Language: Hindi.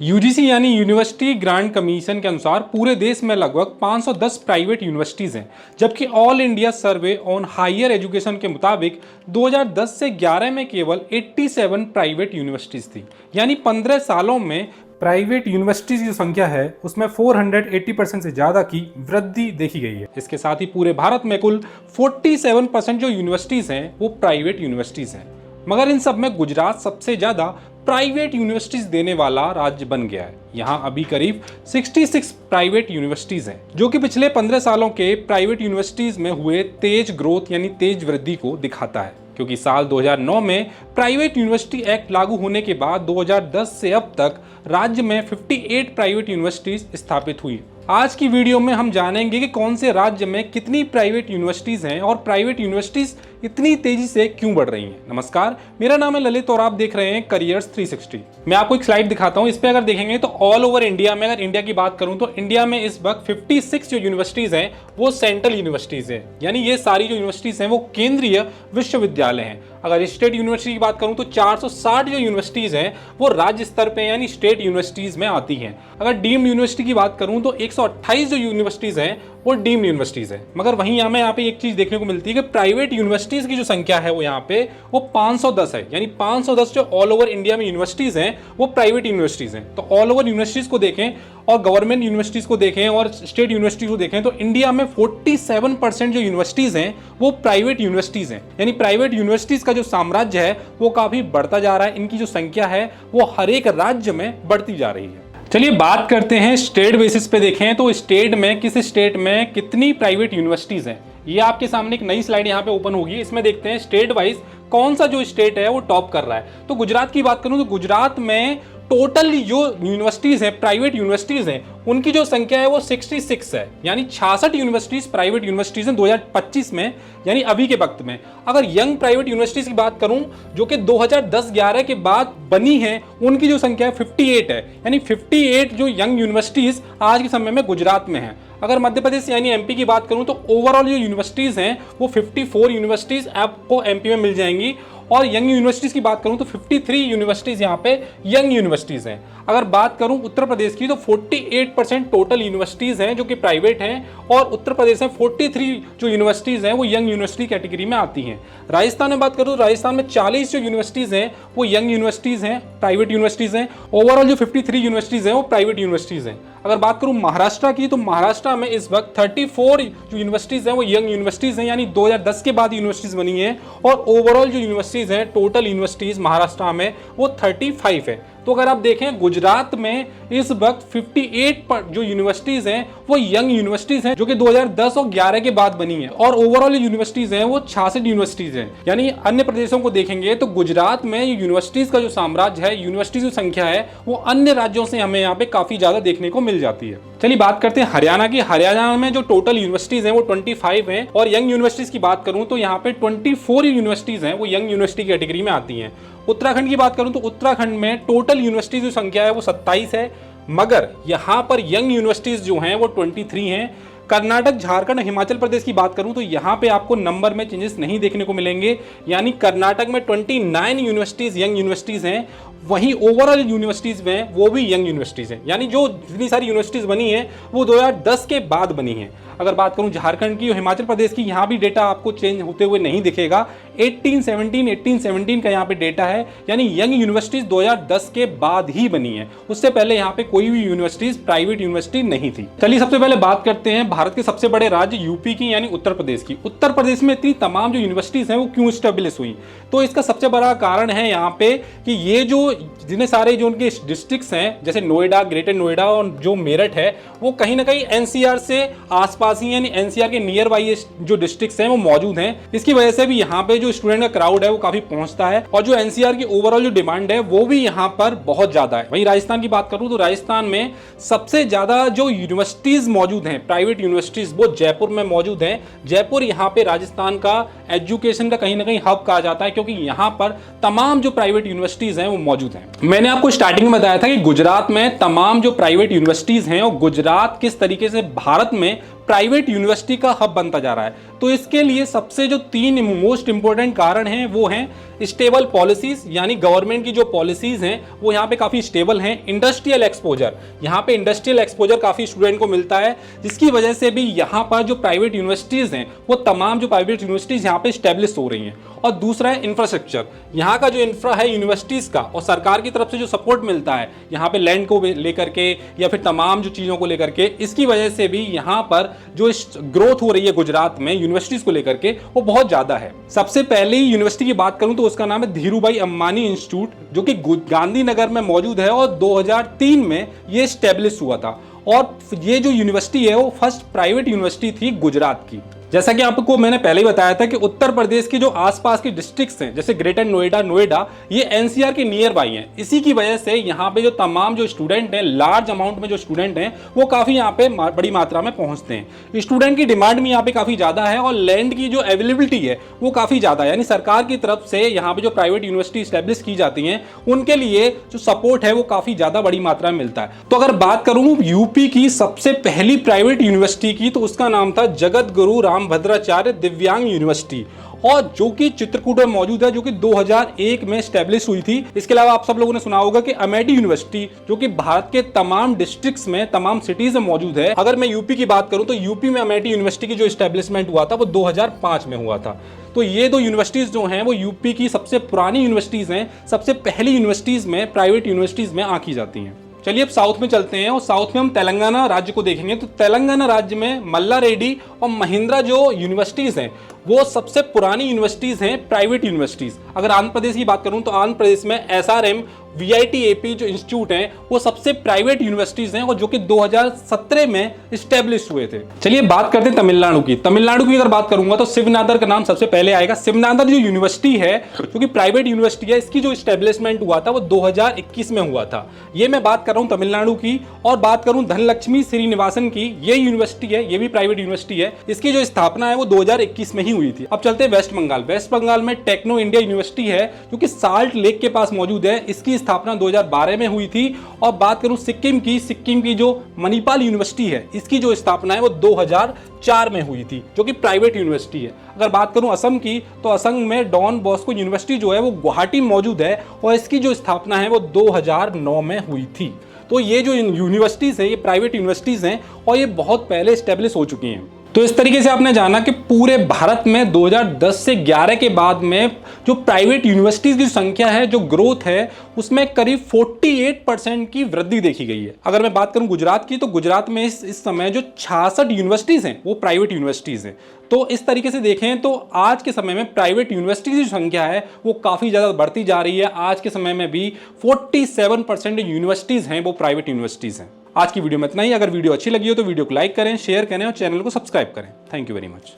यूजीसी यानी यूनिवर्सिटी ग्रांट कमीशन के अनुसार पूरे देश में लगभग 510 प्राइवेट यूनिवर्सिटीज़ हैं, जबकि all India survey on higher education के मुताबिक 2010 से 11 में केवल 87 प्राइवेट यूनिवर्सिटीज़ थी। यानी 15 सालों में प्राइवेट यूनिवर्सिटीज़ की जो संख्या है उसमें 480% से ज़्यादा की वृद्धि देखी गई है। इसके साथ ही पूरे भारत में कुल 47% जो यूनिवर्सिटीज़ हैं वो प्राइवेट यूनिवर्सिटीज़ हैं, मगर इन सब में गुजरात सबसे ज़्यादा प्राइवेट यूनिवर्सिटीज देने वाला राज्य बन गया है। यहाँ अभी करीब 66 प्राइवेट यूनिवर्सिटीज हैं, जो कि पिछले 15 सालों के प्राइवेट यूनिवर्सिटीज में हुए तेज ग्रोथ यानी तेज वृद्धि को दिखाता है। क्योंकि साल 2009 में प्राइवेट यूनिवर्सिटी एक्ट लागू होने के बाद 2010 से अब तक राज्य में 58 प्राइवेट यूनिवर्सिटीज स्थापित हुई। आज की वीडियो में हम जानेंगे कि कौन से राज्य में कितनी प्राइवेट यूनिवर्सिटीज हैं और प्राइवेट यूनिवर्सिटीज इतनी तेजी से क्यों बढ़ रही हैं। नमस्कार, मेरा नाम है ललित और आप देख रहे हैं करियर्स 360। मैं आपको एक स्लाइड दिखाता हूं। इस पे अगर देखेंगे तो ऑल ओवर इंडिया में, अगर इंडिया की बात करूं तो इंडिया में इस वक्त 56 जो यूनिवर्सिटीज हैं वो सेंट्रल यूनिवर्सिटीज हैं, यानी ये सारी जो यूनिवर्सिटीज हैं वो केंद्रीय विश्वविद्यालय हैं। अगर स्टेट यूनिवर्सिटी की बात करूं तो 460 जो यूनिवर्सिटीज हैं वो राज्य स्तर पे यानी स्टेट यूनिवर्सिटीज में आती हैं। अगर डीम्ड यूनिवर्सिटी की बात करूं तो 128 जो यूनिवर्सिटीज हैं वो डीम्ड यूनिवर्सिटीज हैं। मगर वहीं यहाँ पे एक चीज देखने को मिलती है कि प्राइवेट यूनिवर्सिटीज की जो संख्या है वो यहाँ पे वो 510 है, यानी 510 जो ऑल ओवर इंडिया में यूनिवर्सिटीज हैं वो प्राइवेट यूनिवर्सिटीज हैं। तो ऑल ओवर यूनिवर्सिटीज को देखें और गवर्नमेंट यूनिवर्सिटीज को देखें और स्टेट यूनिवर्सिटीज को देखें तो इंडिया में 47% जो यूनिवर्सिटीज हैं वो प्राइवेट यूनिवर्सिटीज हैं। यानी प्राइवेट यूनिवर्सिटीज का जो साम्राज्य है वो काफी बढ़ता जा रहा है। इनकी जो संख्या है वो हर एक राज्य में बढ़ती जा रही है। चलिए बात करते हैं स्टेट बेसिस पे। देखें तो स्टेट में किस स्टेट में कितनी प्राइवेट यूनिवर्सिटीज हैं। ये आपके सामने एक नई स्लाइड यहाँ पे ओपन होगी। इसमें देखते हैं स्टेट वाइज कौन सा जो स्टेट है वो टॉप कर रहा है। तो गुजरात की बात करूं तो गुजरात में टोटल जो यूनिवर्सिटीज हैं प्राइवेट यूनिवर्सिटीज हैं उनकी जो संख्या है वो 66 है, यानी 66 यूनिवर्सिटीज प्राइवेट यूनिवर्सिटीज हैं 2025 में, यानी अभी के वक्त में। अगर यंग प्राइवेट यूनिवर्सिटीज की बात करूं जो कि 2010-11 के बाद बनी है उनकी जो संख्या है 58 है, यानी 58 जो यंग यूनिवर्सिटीज आज के समय में गुजरात में है। अगर मध्य प्रदेश यानी एमपी की बात करूं तो ओवरऑल जो यूनिवर्सिटीज हैं वो 54 यूनिवर्सिटीज आपको एमपी में मिल जाएंगी। और यंग यूनिवर्सिटीज की बात करूं तो 53 यूनिवर्सिटीज यहाँ पे यंग यूनिवर्सिटीज हैं। अगर बात करूं उत्तर प्रदेश की तो 48% टोटल यूनिवर्सिटीज हैं जो कि प्राइवेट हैं, और उत्तर प्रदेश में 43 जो यूनिवर्सिटीज हैं वो यंग यूनिवर्सिटी कैटेगरी में आती हैं। राजस्थान में बात करूं तो राजस्थान में 40 जो यूनिवर्सिटीज हैं वो यंग यूनिवर्सिटीज हैं, प्राइवेट यूनिवर्सिटीज हैं। ओवरऑल जो 53 यूनिवर्सिटीज हैं वो प्राइवेट यूनिवर्सिटीज हैं। अगर बात करूं महाराष्ट्र की तो महाराष्ट्र में इस वक्त 34 जो यूनिवर्सिटीज हैं वो यंग यूनिवर्सिटीज हैं, यानी 2010 के बाद यूनिवर्सिटीज बनी हैं। और ओवरऑल जो यूनिवर्सिटीज हैं टोटल यूनिवर्सिटीज महाराष्ट्र में वो 35 है। तो अगर आप देखें गुजरात में इस वक्त 58 जो यूनिवर्सिटीज हैं वो यंग यूनिवर्सिटीज हैं जो कि 2010 और 11 के बाद बनी है। और ओवरऑल यूनिवर्सिटीज हैं वो 66 यूनिवर्सिटीज हैं। यानी अन्य प्रदेशों को देखेंगे तो गुजरात में यूनिवर्सिटीज का जो साम्राज्य है, यूनिवर्सिटीज की संख्या है वो अन्य राज्यों से हमें यहाँ पे काफी ज्यादा देखने को मिल जाती है। चलिए बात करते हैं हरियाणा की। हरियाणा में जो टोटल यूनिवर्सिटीज हैं वो 25 हैं, और यंग यूनिवर्सिटीज की बात करूं तो यहाँ पे 24 यूनिवर्सिटीज हैं वो यंग यूनिवर्सिटी कैटेगरी में आती हैं। उत्तराखंड की बात करूं तो उत्तराखंड में टोटल यूनिवर्सिटी जो संख्या है वो 27 है, मगर यहाँ पर यंग यूनिवर्सिटीज जो हैं वो 23 हैं। कर्नाटक, झारखंड, हिमाचल प्रदेश की बात करूं तो यहाँ पे आपको नंबर में चेंजेस नहीं देखने को मिलेंगे, यानी कर्नाटक में 29 यूनिवर्सिटीज यंग यूनिवर्सिटीज हैं। वहीं ओवरऑल यूनिवर्सिटीज में वो भी यंग यूनिवर्सिटीज हैं, यानी जो जितनी सारी यूनिवर्सिटीज बनी हैं वो 2010 के बाद बनी हैं। अगर बात करूं झारखंड की और हिमाचल प्रदेश की, यहाँ भी डेटा आपको चेंज होते हुए नहीं दिखेगा। 1817 का यहाँ पे डेटा है, यानी यंग यूनिवर्सिटीज 2010 के बाद ही बनी है। उससे पहले यहाँ पे कोई भी यूनिवर्सिटीज प्राइवेट यूनिवर्सिटी नहीं थी। चलिए सबसे पहले बात करते हैं भारत के सबसे बड़े राज्य यूपी की यानी उत्तर प्रदेश की। उत्तर प्रदेश में इतनी तमाम जो यूनिवर्सिटीज हैं वो क्यों स्टेब्लिश हुई, तो इसका सबसे बड़ा कारण है यहाँ पे कि ये जो जितने सारे जो उनके डिस्ट्रिक्ट्स हैं जैसे नोएडा, ग्रेटर नोएडा और जो मेरठ है वो कहीं ना कहीं एनसीआर से आसपास ही यानी एनसीआर के नियर बाई जो डिस्ट्रिक्ट्स हैं वो मौजूद हैं। इसकी वजह से भी यहाँ पे जो स्टूडेंट का क्राउड है वो काफी पहुंचता है, और जो एनसीआर की ओवरऑल जो डिमांड है वो भी यहाँ पर बहुत ज्यादा है। वहीं राजस्थान की बात करूं तो राजस्थान में सबसे ज्यादा जो यूनिवर्सिटीज मौजूद हैं प्राइवेट यूनिवर्सिटीज वो जयपुर में मौजूद है। जयपुर यहाँ पे राजस्थान का एजुकेशन का कहीं ना कहीं हब कहा जाता है, क्योंकि यहाँ पर तमाम जो प्राइवेट यूनिवर्सिटीज हैं वो मौजूद हैं। मैंने आपको स्टार्टिंग में बताया था कि गुजरात में तमाम जो प्राइवेट यूनिवर्सिटीज हैं और गुजरात किस तरीके से भारत में प्राइवेट यूनिवर्सिटी का हब बनता जा रहा है। तो इसके लिए सबसे जो 3 मोस्ट इंपोर्टेंट कारण हैं वो हैं स्टेबल पॉलिसीज, यानी गवर्नमेंट की जो पॉलिसीज हैं वो यहाँ पे काफ़ी स्टेबल हैं। इंडस्ट्रियल एक्सपोजर, यहाँ पे इंडस्ट्रियल एक्सपोजर काफ़ी स्टूडेंट को मिलता है, जिसकी वजह से भी यहाँ पर जो प्राइवेट यूनिवर्सिटीज़ हैं वो तमाम जो प्राइवेट यूनिवर्सिटीज़ यहाँ पे स्टेब्लिश हो रही हैं। और दूसरा है इंफ्रास्ट्रक्चर, यहाँ का जो इंफ्रा है यूनिवर्सिटीज़ का और सरकार की तरफ से जो सपोर्ट मिलता है यहाँ पे लैंड को लेकर के या फिर तमाम जो चीज़ों को लेकर के, इसकी वजह से भी यहाँ पर जो ग्रोथ हो रही है गुजरात में यूनिवर्सिटीज़ को लेकर के वो बहुत ज़्यादा है। सबसे पहले यूनिवर्सिटी की बात करूँ तो उसका नाम है धीरूभाई अंबानी इंस्टीट्यूट, जो कि गांधीनगर में मौजूद है और 2003 में ये स्टेब्लिश हुआ था। और ये जो यूनिवर्सिटी है वो फर्स्ट प्राइवेट यूनिवर्सिटी थी गुजरात की। जैसा कि आपको मैंने पहले ही बताया था कि उत्तर प्रदेश के जो आसपास के डिस्ट्रिक्ट्स हैं जैसे ग्रेटर नोएडा, ये एनसीआर के नियर बाई हैं। इसी की वजह से यहाँ पे जो तमाम जो स्टूडेंट हैं, लार्ज अमाउंट में जो स्टूडेंट हैं वो काफ़ी यहाँ पे बड़ी मात्रा में पहुँचते हैं। स्टूडेंट की डिमांड भी यहाँ पे काफ़ी ज़्यादा है और लैंड की जो अवेलेबिलिटी है वो काफ़ी ज़्यादा है, यानी सरकार की तरफ से यहाँ पे जो प्राइवेट यूनिवर्सिटी स्टैब्लिश की जाती हैं उनके लिए जो सपोर्ट है वो काफ़ी ज़्यादा बड़ी मात्रा में मिलता है। तो अगर बात करूँ यूपी की सबसे पहली प्राइवेट यूनिवर्सिटी की, तो उसका नाम था जगत गुरु रामभद्राचार्य दिव्यांग यूनिवर्सिटी, और जो कि चित्रकूट में मौजूद है, जो कि 2001 में स्टैब्लिश हुई थी। इसके अलावा आप सब लोगों ने सुना होगा कि अमेठी यूनिवर्सिटी, जो कि भारत के तमाम डिस्ट्रिक्ट्स में, तमाम सिटीज में मौजूद है। अगर मैं यूपी की बात करूं तो यूपी में अमेठी यूनिवर्सिटी की जो स्टैब्लिशमेंट हुआ था वो 2005 में हुआ था। तो ये दो यूनिवर्सिटीज जो हैं वो यूपी की सबसे पुरानी यूनिवर्सिटीज हैं, सबसे पहली यूनिवर्सिटीज में, प्राइवेट यूनिवर्सिटीज में आंकी जाती हैं। चलिए अब साउथ में चलते हैं और साउथ में हम तेलंगाना राज्य को देखेंगे। तो तेलंगाना राज्य में मल्ला रेड्डी और महिंद्रा जो यूनिवर्सिटीज़ हैं वो सबसे पुरानी यूनिवर्सिटीज़ हैं, प्राइवेट यूनिवर्सिटीज़। अगर आंध्र प्रदेश की बात करूं तो आंध्र प्रदेश में एसआरएम, वीआईटीएपी जो इंस्टीट्यूट हैं वो सबसे प्राइवेट यूनिवर्सिटीज़ हैं और जो कि 2017 में स्टैब्लिश हुए थे। चलिए बात करते हैं तमिलनाडु की। तमिलनाडु की अगर बात करूंगा तो शिवनादर का नाम सबसे पहले आएगा। शिवनादर जो यूनिवर्सिटी है, जो कि प्राइवेट यूनिवर्सिटी है, इसकी जो स्टैब्लिशमेंट हुआ था वो 2021 में हुआ था। ये मैं बात कर रहा हूँ तमिलनाडु की। और बात करूँ धनलक्ष्मी श्रीनिवासन की, ये यूनिवर्सिटी है, ये भी प्राइवेट यूनिवर्सिटी है। इसकी जो स्थापना है वो 2021 में ही हुई थी। अब चलते हैं वेस्ट बंगाल। वेस्ट बंगाल में टेक्नो इंडिया यूनिवर्सिटी है, जो कि साल्ट लेक के पास मौजूद है। इसकी स्थापना 2012 में हुई थी। और बात करूं सिक्किम की जो मणिपाल यूनिवर्सिटी है, इसकी जो स्थापना है वो 2004 में हुई थी, जो कि प्राइवेट यूनिवर्सिटी है। अगर बात करूं असम की, तो असम में डॉन बॉस्को यूनिवर्सिटी जो है वो गुवाहाटी मौजूद है और इसकी जो स्थापना है वो 2009 में हुई थी। तो ये जो यूनिवर्सिटीज़ हैं ये प्राइवेट यूनिवर्सिटीज़ हैं और ये बहुत पहले स्टेब्लिश हो चुकी हैं। तो इस तरीके से आपने जाना कि पूरे भारत में 2010 से 11 के बाद में जो प्राइवेट यूनिवर्सिटीज़ की संख्या है, जो ग्रोथ है, उसमें करीब 48% की वृद्धि देखी गई है। अगर मैं बात करूं गुजरात की, तो गुजरात में इस समय जो 66 यूनिवर्सिटीज़ हैं वो प्राइवेट यूनिवर्सिटीज़ हैं। तो इस तरीके से देखें तो आज के समय में प्राइवेट यूनिवर्सिटीज़ की संख्या है वो काफ़ी ज़्यादा बढ़ती जा रही है। आज के समय में भी 47% यूनिवर्सिटीज़ हैं वो प्राइवेट यूनिवर्सिटीज़ हैं। आज की वीडियो में इतना ही। अगर वीडियो अच्छी लगी हो तो वीडियो को लाइक करें, शेयर करें और चैनल को सब्सक्राइब करें। Thank you very much.